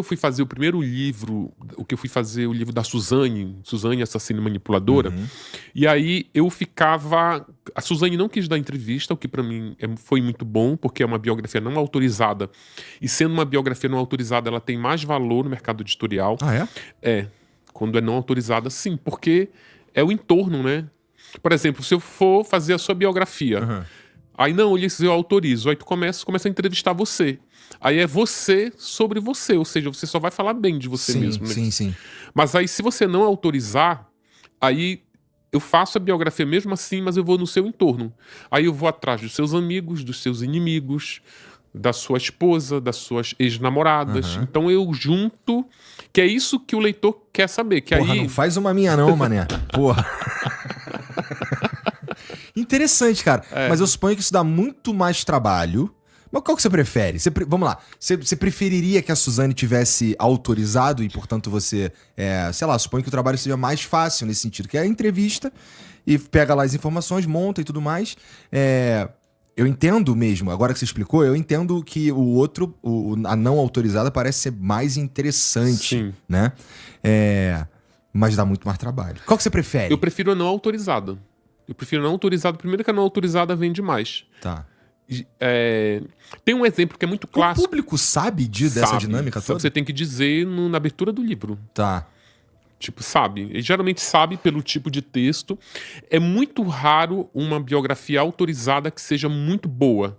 eu fui fazer o primeiro livro, o livro da Suzane, Assassina e Manipuladora, e aí eu ficava... A Suzane não quis dar entrevista, o que pra mim foi muito bom, porque é uma biografia não autorizada, e sendo uma biografia não autorizada, ela tem mais valor no mercado editorial. Ah, é? É, quando é não autorizada, sim, porque é o entorno, né? Por exemplo, se eu for fazer a sua biografia, aí não, Ulisses, eu autorizo, aí tu começa a entrevistar você. Aí é você sobre você, ou seja, você só vai falar bem de você mesmo. Né? Sim. Mas aí se você não autorizar, aí eu faço a biografia mesmo assim, mas eu vou no seu entorno. Aí eu vou atrás dos seus amigos, dos seus inimigos, da sua esposa, das suas ex-namoradas. Então eu junto, que é isso que o leitor quer saber. Que Porra, aí... não faz uma minha não, mané. Porra. Interessante, cara. Mas eu suponho que isso dá muito mais trabalho. Mas qual que você prefere? Vamos lá. Você preferiria que a Suzane tivesse autorizado e, portanto, você... sei lá, suponho que o trabalho seja mais fácil nesse sentido, que é a entrevista e pega lá as informações, monta e tudo mais. Eu entendo mesmo, agora que você explicou, eu entendo que o outro, a não autorizada, parece ser mais interessante, Sim. né? Mas dá muito mais trabalho. Qual que você prefere? Eu prefiro a não autorizada. Primeiro que a não autorizada vende mais. Tá. Tem um exemplo que é muito clássico. O público sabe dessa dinâmica toda? Você tem que dizer na abertura do livro. Tá. Tipo, sabe. Ele geralmente sabe pelo tipo de texto. É muito raro uma biografia autorizada que seja muito boa.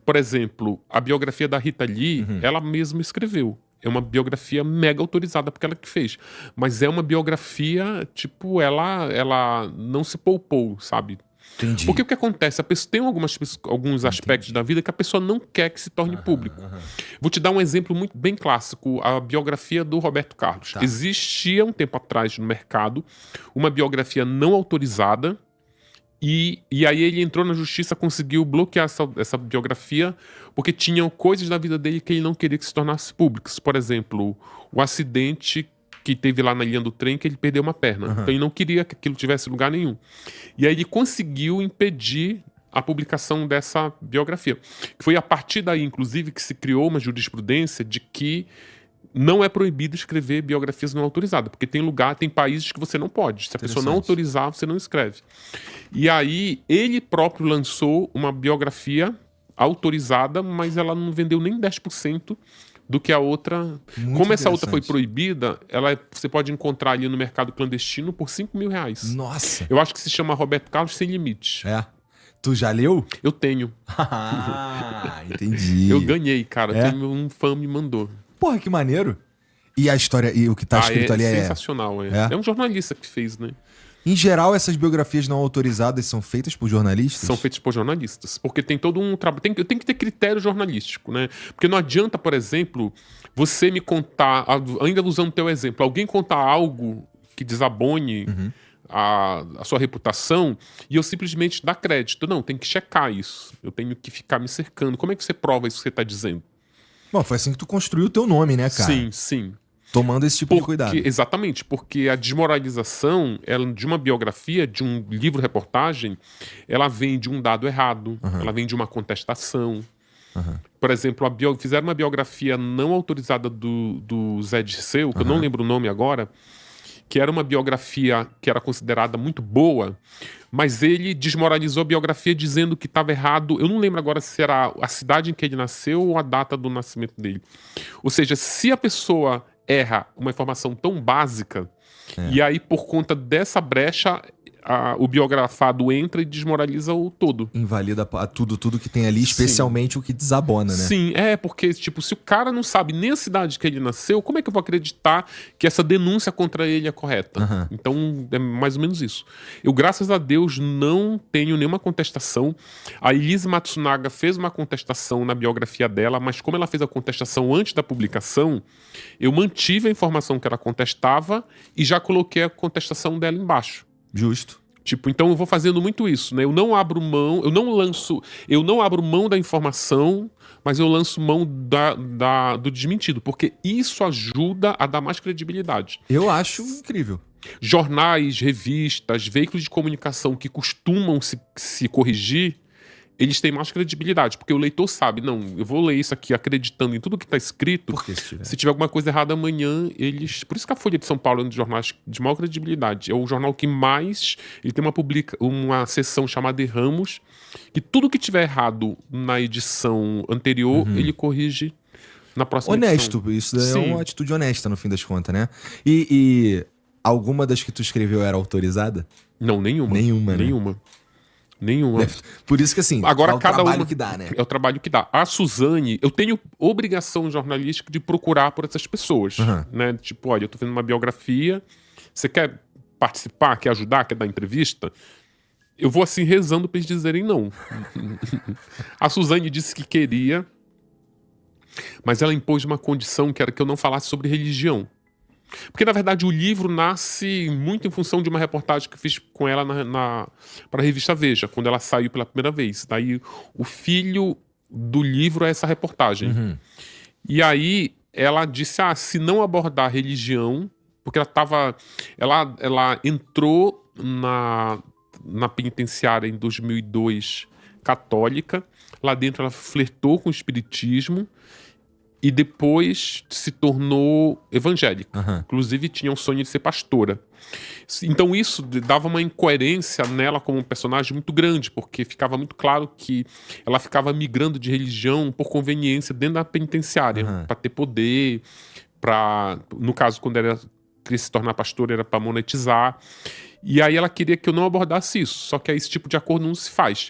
Por exemplo, a biografia da Rita Lee, ela mesma escreveu. É uma biografia mega autorizada porque ela que fez. Mas é uma biografia, tipo, ela não se poupou, sabe? Entendi. Porque o que acontece? A pessoa tem alguns aspectos da vida que a pessoa não quer que se torne público. Vou te dar um exemplo muito bem clássico, a biografia do Roberto Carlos. Tá. Existia um tempo atrás no mercado uma biografia não autorizada e aí ele entrou na justiça, conseguiu bloquear essa biografia porque tinham coisas da vida dele que ele não queria que se tornassem públicas. Por exemplo, o acidente que teve lá na linha do trem, que ele perdeu uma perna. Então ele não queria que aquilo tivesse lugar nenhum. E aí ele conseguiu impedir a publicação dessa biografia. Foi a partir daí, inclusive, que se criou uma jurisprudência de que não é proibido escrever biografias não autorizadas, porque tem países que você não pode. Se a pessoa não autorizar, você não escreve. E aí ele próprio lançou uma biografia autorizada, mas ela não vendeu nem 10% do que a outra. Muito Como essa outra foi interessante. proibida, você pode encontrar ali no mercado clandestino por R$5.000. Nossa. Eu acho que se chama Roberto Carlos Sem Limites. Tu já leu? Eu tenho. Entendi. Eu ganhei, cara. Um fã me mandou. Porra, que maneiro. E a história, e o que tá escrito ali sensacional. É um jornalista que fez, né? Em geral, essas biografias não autorizadas são feitas por jornalistas? São feitas por jornalistas. Porque tem todo um trabalho... Tem que ter critério jornalístico, né? Porque não adianta, por exemplo, você me contar... Ainda usando o teu exemplo, alguém contar algo que desabone a sua reputação e eu simplesmente dar crédito. Não, tem que checar isso. Eu tenho que ficar me cercando. Como é que você prova isso que você está dizendo? Bom, foi assim que tu construiu o teu nome, né, cara? Sim. Tomando esse tipo de cuidado. Exatamente, porque a desmoralização de uma biografia, de um livro-reportagem, ela vem de um dado errado, ela vem de uma contestação. Por exemplo, fizeram uma biografia não autorizada do Zé Dirceu, que eu não lembro o nome agora, que era uma biografia que era considerada muito boa, mas ele desmoralizou a biografia dizendo que estava errado. Eu não lembro agora se era a cidade em que ele nasceu ou a data do nascimento dele. Ou seja, se a pessoa erra uma informação tão básica, e aí por conta dessa brecha o biografado entra e desmoraliza o todo. Invalida tudo que tem ali, especialmente o que desabona, né? Sim, porque, tipo, se o cara não sabe nem a cidade que ele nasceu, como é que eu vou acreditar que essa denúncia contra ele é correta? Então, é mais ou menos isso. Eu, graças a Deus, não tenho nenhuma contestação. A Elise Matsunaga fez uma contestação na biografia dela, mas como ela fez a contestação antes da publicação, eu mantive a informação que ela contestava e já coloquei a contestação dela embaixo. Justo. Tipo, então eu vou fazendo muito isso, né? Eu não abro mão da informação, mas eu lanço mão do desmentido, porque isso ajuda a dar mais credibilidade. Eu acho incrível. Jornais, revistas, veículos de comunicação que costumam se corrigir, eles têm mais credibilidade, porque o leitor sabe, não, eu vou ler isso aqui acreditando em tudo que está escrito. Porque se tiver alguma coisa errada amanhã, eles... Por isso que a Folha de São Paulo é um dos jornais de maior credibilidade. É o jornal que mais... Ele tem uma seção chamada de Ramos, que tudo que tiver errado na edição anterior, ele corrige na próxima edição. Honesto, isso é uma atitude honesta, no fim das contas, né? E alguma das que tu escreveu era autorizada? Não, nenhuma. Nenhuma, né? Nenhuma. Por isso que assim, agora, é o trabalho que dá, né? É o trabalho que dá. A Suzane, eu tenho obrigação jornalística de procurar por essas pessoas, né? Tipo, olha, eu tô fazendo uma biografia, você quer participar, quer ajudar, quer dar entrevista? Eu vou assim rezando pra eles dizerem não. A Suzane disse que queria, mas ela impôs uma condição que era que eu não falasse sobre religião. Porque, na verdade, o livro nasce muito em função de uma reportagem que eu fiz com ela para a revista Veja, quando ela saiu pela primeira vez. Daí, o filho do livro é essa reportagem. E aí, ela disse, se não abordar religião, porque ela entrou na penitenciária em 2002, católica. Lá dentro, ela flertou com o espiritismo, e depois se tornou evangélica. Inclusive, tinha um sonho de ser pastora. Então, isso dava uma incoerência nela como um personagem muito grande, porque ficava muito claro que ela ficava migrando de religião por conveniência dentro da penitenciária, para ter poder, no caso, quando ela queria se tornar pastora, era para monetizar. E aí ela queria que eu não abordasse isso. Só que aí esse tipo de acordo não se faz.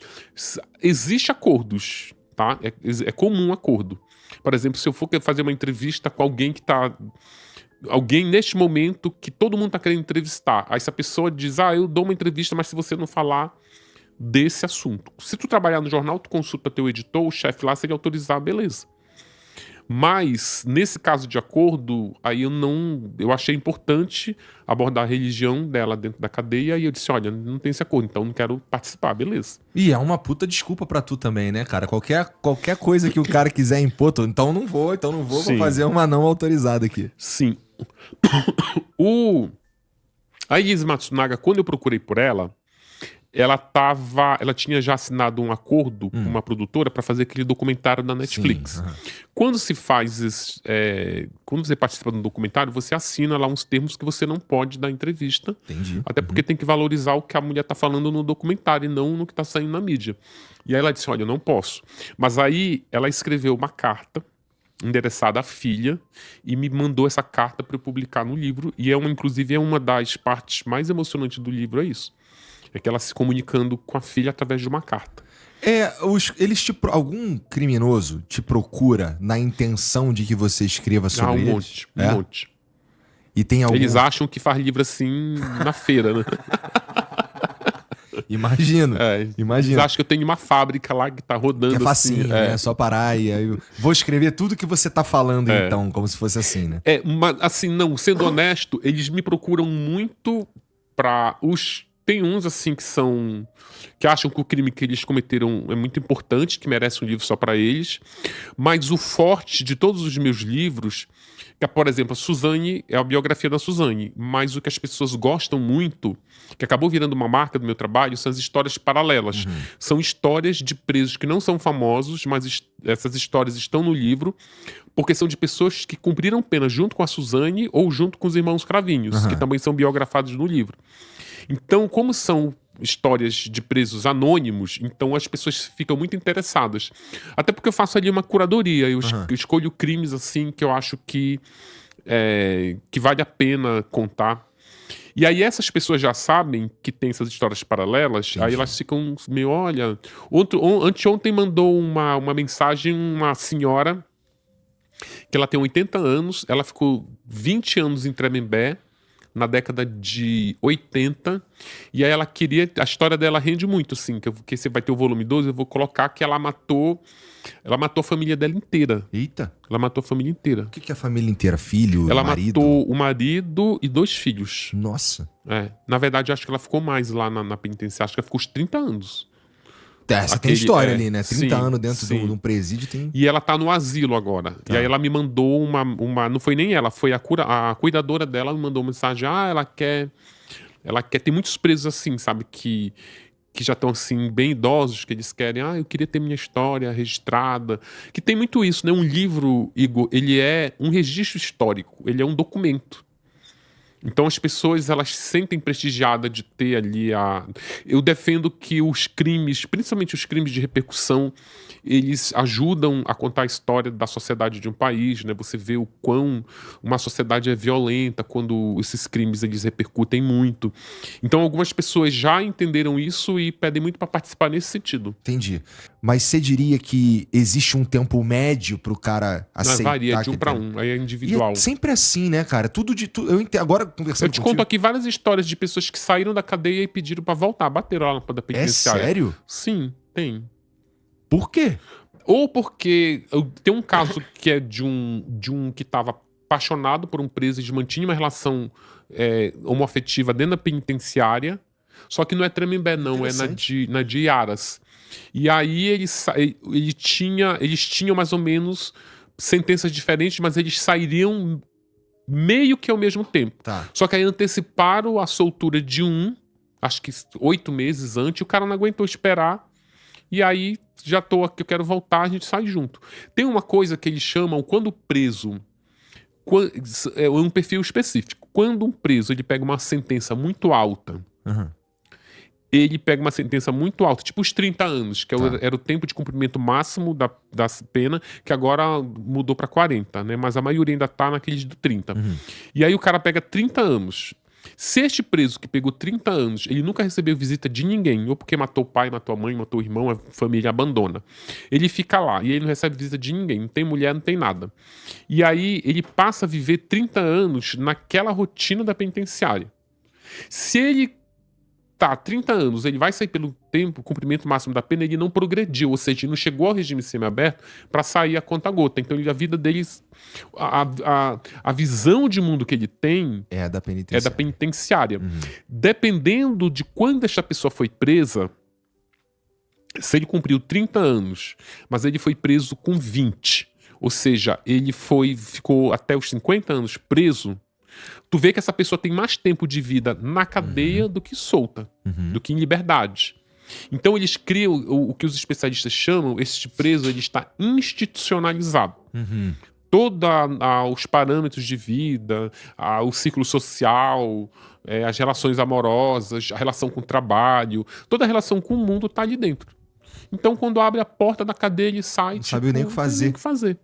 Existem acordos, tá? É comum acordo. Por exemplo, se eu for fazer uma entrevista com alguém que tá... Alguém neste momento que todo mundo tá querendo entrevistar. Aí essa pessoa diz, eu dou uma entrevista, mas se você não falar desse assunto. Se tu trabalhar no jornal, tu consulta teu editor, o chefe lá, se ele autorizar, beleza. Mas, nesse caso de acordo, aí eu achei importante abordar a religião dela dentro da cadeia, e eu disse, olha, não tem esse acordo, então não quero participar, beleza. E é uma puta desculpa pra tu também, né, cara? Qualquer coisa que o cara quiser impor, então não vou, vou fazer uma não autorizada aqui. Sim. A Elise Matsunaga, quando eu procurei por ela tinha já assinado um acordo com uma produtora para fazer aquele documentário da Netflix. Quando se faz quando você participa de um documentário, você assina lá uns termos que você não pode dar entrevista. Entendi. Até porque tem que valorizar o que a mulher tá falando no documentário e não no que tá saindo na mídia. E aí ela disse, olha, eu não posso. Mas aí ela escreveu uma carta endereçada à filha e me mandou essa carta para eu publicar no livro. E inclusive é uma das partes mais emocionantes do livro, é isso. É que ela se comunicando com a filha através de uma carta. Algum criminoso te procura na intenção de que você escreva sobre eles? Um monte. E tem algum... Eles acham que faz livro assim na feira, né? Imagino. Eles acham que eu tenho uma fábrica lá que tá rodando. Que é facinho, assim, né? Só parar e aí vou escrever tudo que você tá falando, então, como se fosse assim, né? Mas assim, não, sendo honesto, eles me procuram muito pra os... Tem uns, assim, que acham que o crime que eles cometeram é muito importante, que merece um livro só pra eles. Mas o forte de todos os meus livros, que, por exemplo, a Suzane é a biografia da Suzane, mas o que as pessoas gostam muito, que acabou virando uma marca do meu trabalho, são as histórias paralelas. São histórias de presos que não são famosos, mas essas histórias estão no livro, porque são de pessoas que cumpriram pena junto com a Suzane ou junto com os irmãos Cravinhos, que também são biografados no livro. Então, como são histórias de presos anônimos, então as pessoas ficam muito interessadas. Até porque eu faço ali uma curadoria, eu escolho crimes assim que eu acho que vale a pena contar. E aí essas pessoas já sabem que tem essas histórias paralelas, aí elas ficam meio, olha... Anteontem mandou uma mensagem uma senhora que ela tem 80 anos, ela ficou 20 anos em Tremembé, na década de 80, e aí ela queria... A história dela rende muito, assim, que você vai ter o volume 12, eu vou colocar que ela matou a família dela inteira. Eita! Ela matou a família inteira. O que é a família inteira? Filho, ela marido? Ela matou o marido e 2 filhos. Nossa! Na verdade, acho que ela ficou mais lá na penitenciária, acho que ela ficou uns 30 anos. Essa tem história ali, né? 30 anos dentro de um presídio tem... E ela tá no asilo agora. Tá. E aí ela me mandou uma... Não foi nem ela, foi a cuidadora dela me mandou uma mensagem. Ela quer... Tem muitos presos assim, sabe? Que que já estão assim bem idosos, que eles querem, eu queria ter minha história registrada, que tem muito isso, né? Um livro, Igor, ele é um registro histórico, ele é um documento. Então as pessoas, elas se sentem prestigiadas de ter ali a... Eu defendo que os crimes, principalmente os crimes de repercussão, eles ajudam a contar a história da sociedade de um país, né? Você vê o quão uma sociedade é violenta quando esses crimes eles repercutem muito. Então algumas pessoas já entenderam isso e pedem muito para participar nesse sentido. Entendi. Mas você diria que existe um tempo médio pro cara aceitar? Varia de um para um, aí é individual. E é sempre assim, né, cara? Tudo de tudo. Eu entendo. Agora, conversando Eu te contigo... conto aqui várias histórias de pessoas que saíram da cadeia e pediram para voltar, bateram lá na penitenciária. É sério? Sim, tem. Por quê? Ou porque tem um caso que é de um que estava apaixonado por um preso e mantinha uma relação homoafetiva dentro da penitenciária, só que não é Tremembé não, é na de Iaras. E aí eles tinham mais ou menos sentenças diferentes, mas eles sairiam meio que ao mesmo tempo. Tá. Só que aí anteciparam a soltura de acho que 8 meses antes, o cara não aguentou esperar. E aí, já tô aqui, eu quero voltar, a gente sai junto. Tem uma coisa que eles chamam, quando o preso... É um perfil específico. Quando um preso ele pega uma sentença muito alta, ele pega uma sentença muito alta, tipo os 30 anos, que era o tempo de cumprimento máximo da pena, que agora mudou para 40, né? Mas a maioria ainda tá naqueles do 30. E aí o cara pega 30 anos. Se este preso que pegou 30 anos, ele nunca recebeu visita de ninguém, ou porque matou o pai, matou a mãe, matou o irmão, a família abandona. Ele fica lá e ele não recebe visita de ninguém, não tem mulher, não tem nada. E aí ele passa a viver 30 anos naquela rotina da penitenciária. Se ele tá 30 anos, ele vai sair pelo cumprimento máximo da pena, ele não progrediu, ou seja, ele não chegou ao regime semiaberto para sair a conta-gota. Então a vida deles, a visão de mundo que ele tem é da penitenciária. Dependendo de quando essa pessoa foi presa, se ele cumpriu 30 anos, mas ele foi preso com 20, ou seja, ele ficou até os 50 anos preso, tu vê que essa pessoa tem mais tempo de vida na cadeia do que solta, do que em liberdade. Então eles criam o que os especialistas chamam, esse preso ele está institucionalizado. Todos os parâmetros de vida, o ciclo social, as relações amorosas, a relação com o trabalho, toda a relação com o mundo está ali dentro. Então quando abre a porta da cadeia ele sai, não sabe nem o que fazer.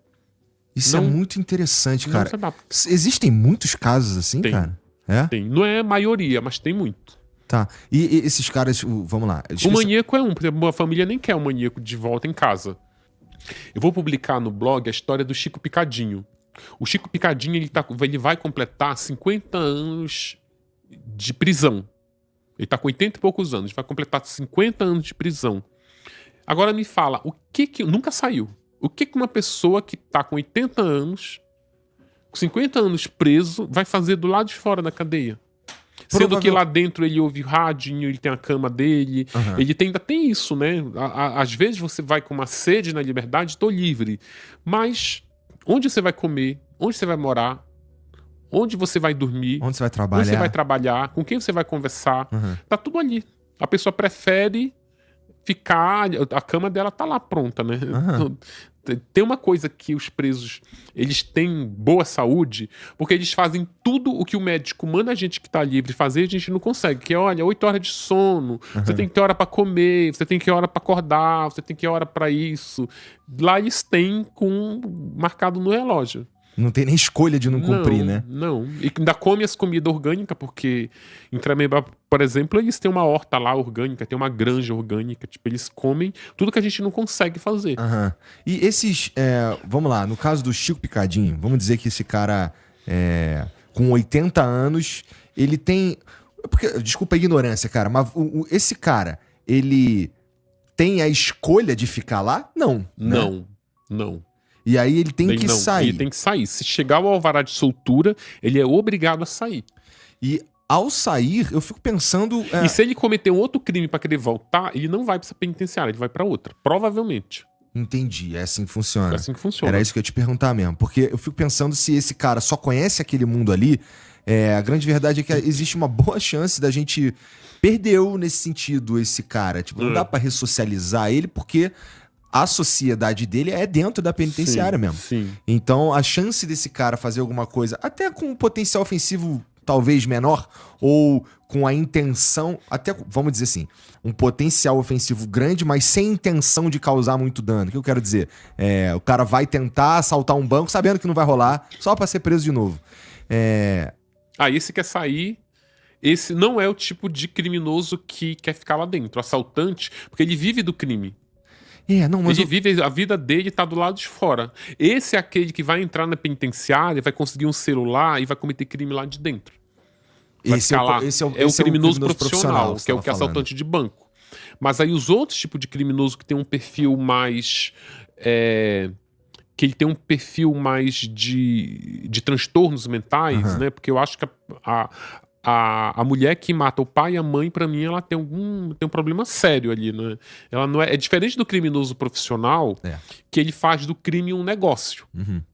Isso não, é muito interessante, cara. Existem muitos casos assim, cara? Tem. Não é a maioria, mas tem muito. Tá. E esses caras, vamos lá. O maníaco é por exemplo, a família nem quer o maníaco de volta em casa. Eu vou publicar no blog a história do Chico Picadinho. O Chico Picadinho, ele vai completar 50 anos de prisão. Ele tá com 80 e poucos anos, vai completar 50 anos de prisão. Agora me fala, o que nunca saiu? O que uma pessoa que tá com 80 anos, com 50 anos preso, vai fazer do lado de fora da cadeia? Sendo que lá dentro ele ouve rádio, ele tem a cama dele, ele ainda tem isso, né? Às vezes você vai com uma sede na liberdade, tô livre. Mas onde você vai comer? Onde você vai morar? Onde você vai dormir? Onde você vai trabalhar? Onde você vai trabalhar? Com quem você vai conversar? Tá tudo ali. A pessoa prefere ficar... A cama dela tá lá pronta, né? Tem uma coisa que os presos, eles têm boa saúde, porque eles fazem tudo o que o médico manda a gente que tá livre fazer, a gente não consegue, que é, olha, 8 horas de sono, você tem que ter hora pra comer, você tem que ter hora pra acordar, você tem que ter hora pra isso. Lá eles têm marcado no relógio. Não tem nem escolha de não cumprir, né? Não. E ainda come as comidas orgânicas, porque em Tremembé, por exemplo, eles têm uma horta lá orgânica, tem uma granja orgânica. Tipo, eles comem tudo que a gente não consegue fazer. E esses... vamos lá, no caso do Chico Picadinho, vamos dizer que esse cara, com 80 anos, ele tem... Porque, desculpa a ignorância, cara, mas esse cara, ele tem a escolha de ficar lá? Não. Não. E aí ele tem que sair. Ele tem que sair. Se chegar ao alvará de soltura, ele é obrigado a sair. E ao sair, eu fico pensando... E se ele cometer um outro crime pra querer voltar, ele não vai pra essa penitenciária, ele vai pra outra. Provavelmente. Entendi, é assim que funciona. É assim que funciona. Era isso que eu ia te perguntar mesmo. Porque eu fico pensando se esse cara só conhece aquele mundo ali, A grande verdade é que existe uma boa chance da gente perdeu nesse sentido esse cara. Tipo, não dá pra ressocializar ele porque a sociedade dele é dentro da penitenciária mesmo. Sim. Então, a chance desse cara fazer alguma coisa, até com um potencial ofensivo talvez menor, ou com a intenção, até, vamos dizer assim, um potencial ofensivo grande, mas sem intenção de causar muito dano. O que eu quero dizer? O cara vai tentar assaltar um banco sabendo que não vai rolar, só pra ser preso de novo. Esse quer sair. Esse não é o tipo de criminoso que quer ficar lá dentro. O assaltante, porque ele vive do crime. Mas ele vive, a vida dele tá do lado de fora. Esse é aquele que vai entrar na penitenciária, vai conseguir um celular e vai cometer crime lá de dentro. Esse é o criminoso profissional, que é o que é assaltante de banco. Mas aí os outros tipos de criminoso que tem um perfil mais... que ele tem um perfil mais de transtornos mentais, né? Porque eu acho que a mulher que mata o pai e a mãe, pra mim, ela tem um problema sério ali, né? Ela não é diferente do criminoso profissional, que ele faz do crime um negócio.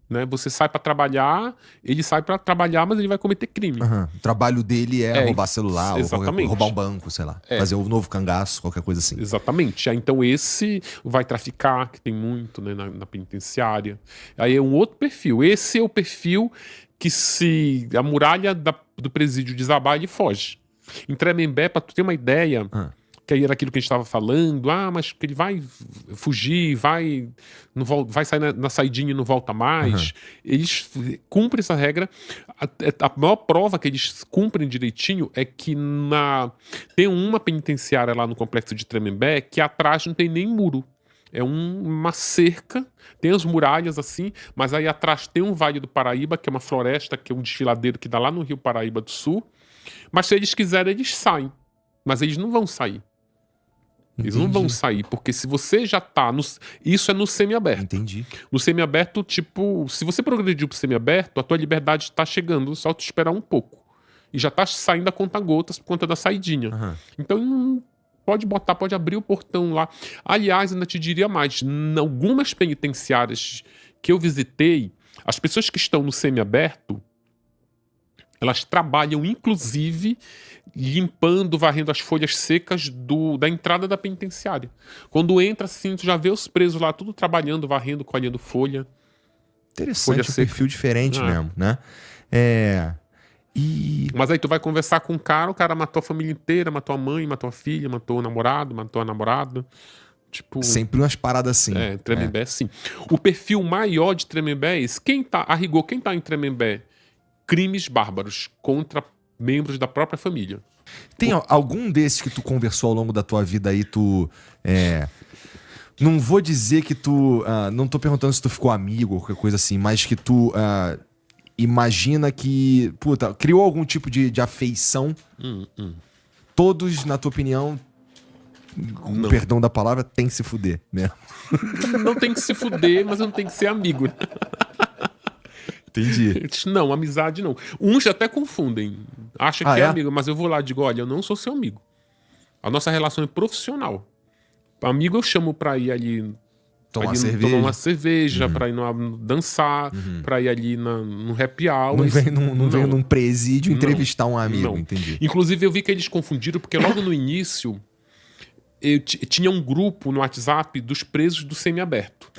Né? Você sai pra trabalhar, ele sai pra trabalhar, mas ele vai cometer crime. O trabalho dele é roubar celular, ou roubar um banco, sei lá. Fazer um novo cangaço, qualquer coisa assim. Exatamente. Então esse vai traficar, que tem muito, né, na penitenciária. Aí é um outro perfil. Esse é o perfil que, se a muralha do presídio desabar, ele foge. Em Tremembé, pra tu ter uma ideia, que aí era aquilo que a gente estava falando, mas que ele vai fugir, vai sair na saidinha e não volta mais. Eles cumprem essa regra. A maior prova que eles cumprem direitinho é que tem uma penitenciária lá no complexo de Tremembé que atrás não tem nem muro. É uma cerca, tem as muralhas assim, mas aí atrás tem um Vale do Paraíba, que é uma floresta, que é um desfiladeiro que dá lá no Rio Paraíba do Sul. Mas se eles quiserem, eles saem. Mas eles não vão sair. Eles não vão sair, porque se você já tá... Isso é no semiaberto. Entendi. No semiaberto, tipo... Se você progrediu pro semiaberto, a tua liberdade tá chegando, só tu esperar um pouco. E já tá saindo a conta-gotas por conta da saidinha. Então, pode abrir o portão lá. Aliás, ainda te diria mais. Em algumas penitenciárias que eu visitei, as pessoas que estão no semiaberto, elas trabalham, inclusive, limpando, varrendo as folhas secas da entrada da penitenciária. Quando entra, assim, tu já vê os presos lá, tudo trabalhando, varrendo, colhendo folha. Interessante, um perfil diferente mesmo, né? Mas aí tu vai conversar com o cara matou a família inteira, matou a mãe, matou a filha, matou o namorado, matou a namorada. Tipo, sempre umas paradas assim. Tremembé, sim. O perfil maior de Tremembé é esse. Quem tá em Tremembé? Crimes bárbaros contra membros da própria família. Tem algum desses que tu conversou ao longo da tua vida aí, não vou dizer que tu... não tô perguntando se tu ficou amigo ou qualquer coisa assim, mas que tu imagina que... criou algum tipo de afeição. Todos, na tua opinião, com perdão da palavra, tem que se fuder mesmo. Não tem que se fuder, mas não tem que ser amigo. Entendi. Não, amizade não. Uns até confundem. Acha que é amigo, mas eu vou lá e digo, olha, eu não sou seu amigo. A nossa relação é profissional. Amigo eu chamo pra ir ali tomar uma cerveja, pra ir dançar, pra ir ali no happy hour. Não vem num presídio entrevistar um amigo, não. Entendi. Inclusive eu vi que eles confundiram, porque logo no início tinha um grupo no WhatsApp dos presos do semiaberto.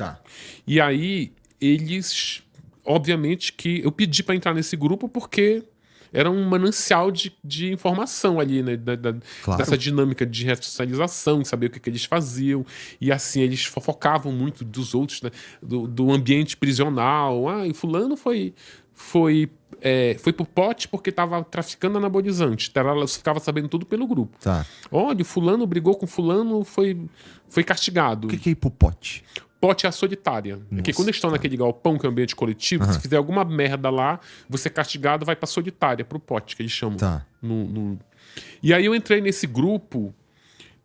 E aí eles... Obviamente que eu pedi pra entrar nesse grupo porque era um manancial de informação ali, né? Dessa dinâmica de ressocialização, de saber o que eles faziam. E assim, eles fofocavam muito dos outros, né? Do ambiente prisional. E fulano foi pro pote porque tava traficando anabolizante. Ela ficava sabendo tudo pelo grupo. Olha, fulano brigou com fulano, foi castigado. O que é ir pro pote? Pote é a solitária. Porque quando eles estão naquele galpão, que é um ambiente coletivo, se fizer alguma merda lá, você é castigado, vai pra solitária, pro pote, que eles chamam. E aí eu entrei nesse grupo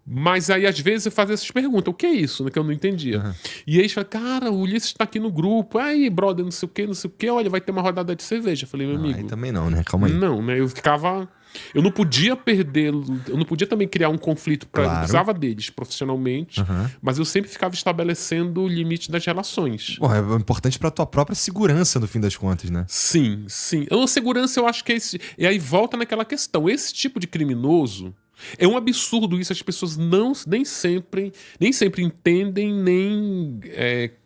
Mas aí, às vezes, eu fazia essas perguntas. O que é isso? Né, que eu não entendia. Uhum. E aí eles falam, cara, o Ulisses tá aqui no grupo. Aí, brother, não sei o que. Olha, vai ter uma rodada de cerveja. Eu falei, meu amigo... Aí também não, né? Calma aí. Não, né? Eu ficava... Eu não podia perder... Eu não podia também criar um conflito. Eu precisava deles profissionalmente. Mas eu sempre ficava estabelecendo o limite das relações. Porra, é importante pra tua própria segurança, no fim das contas, né? Sim, sim. A segurança, eu acho que é esse... E aí volta naquela questão. Esse tipo de criminoso... É um absurdo isso, as pessoas nem sempre entendem, nem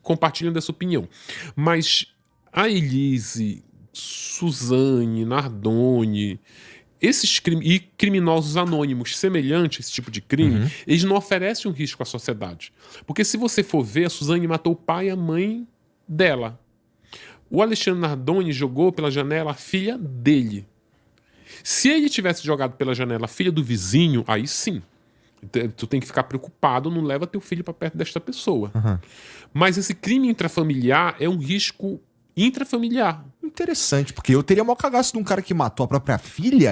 compartilham dessa opinião. Mas a Elise, Suzane, Nardoni, esses criminosos anônimos semelhantes a esse tipo de crime, eles não oferecem um risco à sociedade. Porque se você for ver, a Suzane matou o pai e a mãe dela. O Alexandre Nardoni jogou pela janela a filha dele. Se ele tivesse jogado pela janela a filha do vizinho, aí sim. Tu tem que ficar preocupado, não leva teu filho para perto desta pessoa. Mas esse crime intrafamiliar é um risco intrafamiliar. Interessante, porque eu teria maior cagaço de um cara que matou a própria filha.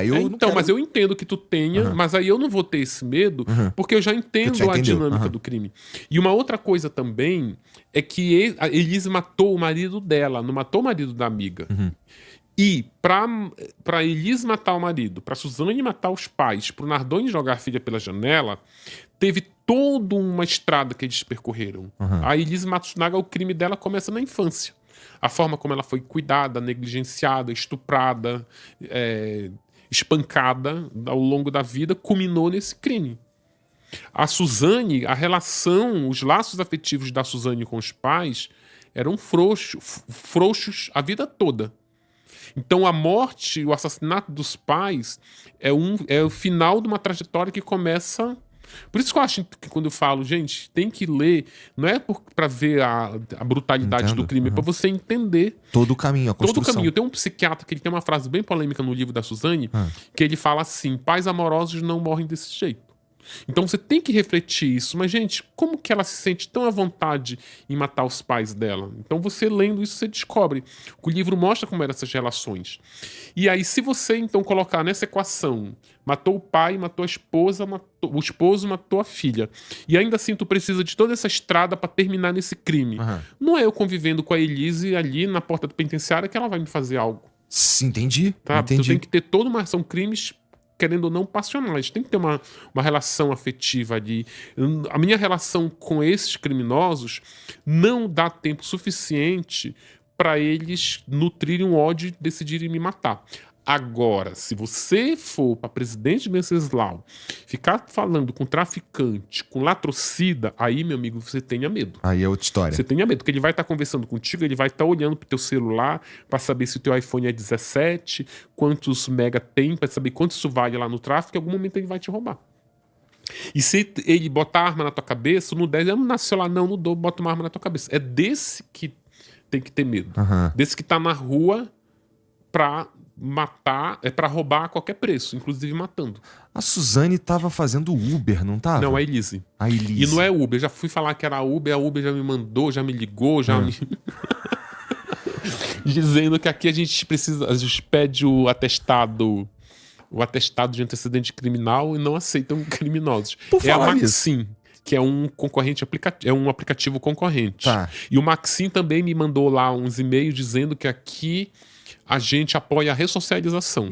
Mas eu entendo que tu tenha, mas aí eu não vou ter esse medo, porque eu já entendo a dinâmica do crime. E uma outra coisa também é que a Elise matou o marido dela, não matou o marido da amiga. E pra Elise matar o marido, pra Suzane matar os pais, pro Nardoni jogar a filha pela janela, teve toda uma estrada que eles percorreram. A Elise Matsunaga, o crime dela começa na infância. A forma como ela foi cuidada, negligenciada, estuprada, espancada ao longo da vida, culminou nesse crime. A Suzane, a relação, os laços afetivos da Suzane com os pais eram frouxos a vida toda. Então a morte, o assassinato dos pais é o final de uma trajetória que começa... Por isso que eu acho que quando eu falo, gente, tem que ler, não é pra ver a brutalidade do crime, é pra você entender todo o caminho, a construção. Todo o caminho. Tem um psiquiatra que ele tem uma frase bem polêmica no livro da Suzane, que ele fala assim, pais amorosos não morrem desse jeito. Então você tem que refletir isso. Mas, gente, como que ela se sente tão à vontade em matar os pais dela? Então você lendo isso, você descobre. O livro mostra como eram essas relações. E aí, se você, então, colocar nessa equação, matou o pai, matou a esposa, o esposo matou a filha, e ainda assim tu precisa de toda essa estrada para terminar nesse crime. Não é eu convivendo com a Elise ali na porta do penitenciário que ela vai me fazer algo. Sim, entendi. Tá? Entendi. Tu tem que ter toda uma... São crimes... querendo ou não, passionais. Tem que ter uma relação afetiva ali. A minha relação com esses criminosos não dá tempo suficiente para eles nutrirem um ódio e decidirem me matar. Agora, se você for para presidente de Venceslau, ficar falando com traficante, com latrocida, aí, meu amigo, você tenha medo. Aí é outra história. Você tenha medo, porque ele vai estar conversando contigo, ele vai estar olhando pro teu celular para saber se o teu iPhone é 17, quantos mega tem, para saber quanto isso vale lá no tráfico, em algum momento ele vai te roubar. E se ele botar a arma na tua cabeça, no 10, não nasceu lá, não dou, bota uma arma na tua cabeça. É desse que tem que ter medo. Desse que tá na rua pra matar, pra roubar a qualquer preço, inclusive matando. A Suzane tava fazendo Uber, não tava? Não, a Elise. A Elise. E não é Uber, já fui falar que era Uber, a Uber já me mandou, já me ligou, já me... dizendo que aqui a gente pede o atestado de antecedente criminal e não aceitam criminosos. Por é a falar Maxim, que é um concorrente é um aplicativo concorrente. Tá. E o Maxim também me mandou lá uns e-mails dizendo que aqui a gente apoia a ressocialização.